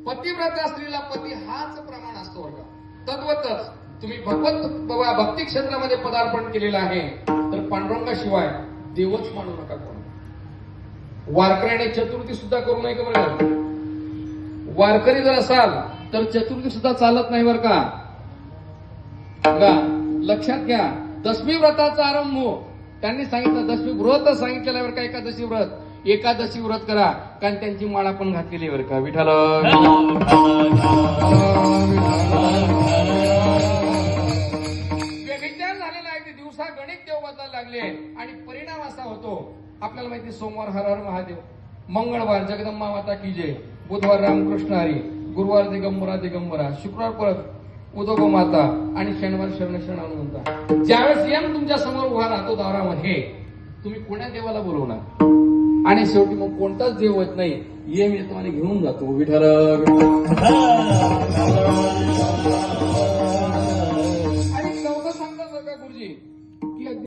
पतिव्रता स्त्रीला पती हाच प्रमाण असतो बरं का. तद्वतच तुम्ही भक्ती क्षेत्रामध्ये पदार्पण केलेलं आहे तर पांडुरंगाशिवाय देवच मानू नका कोण. वारकऱ्याने चतुर्थी सुद्धा करू नये का बरं. वारकरी जर असाल तर चतुर्थी सुद्धा चालत नाही बरं का. लक्षात घ्या. दशमी व्रताचा आरंभ त्यांनी सांगितलं. दशमी व्रत सांगितलेलं आहे बरं का. एकादशी व्रत. एकादशी व्रत करा कारण त्यांची माळा पण घातलेली बरं का. विठ्ठल विचार झालेला आहे की दिवसा गणित देव बदलायला लागले आणि परिणाम असा होतो. आपल्याला माहिती सोमवार हर हर महादेव, मंगळवार जगदंबा माता की जय, बुधवार रामकृष्ण हरी, गुरुवार दिगंबरा, शुक्रवार परत उदोबा माता आणि शनिवार शरण हनुमंता. ज्यावेळेस यम तुमच्या समोर उभा राहतो दारामध्ये तुम्ही कोण्या देवाला बोलवणार आणि शेवटी मग कोणताच देव होत नाही. यम येतो आणि घेऊन जातो. विठ्ठल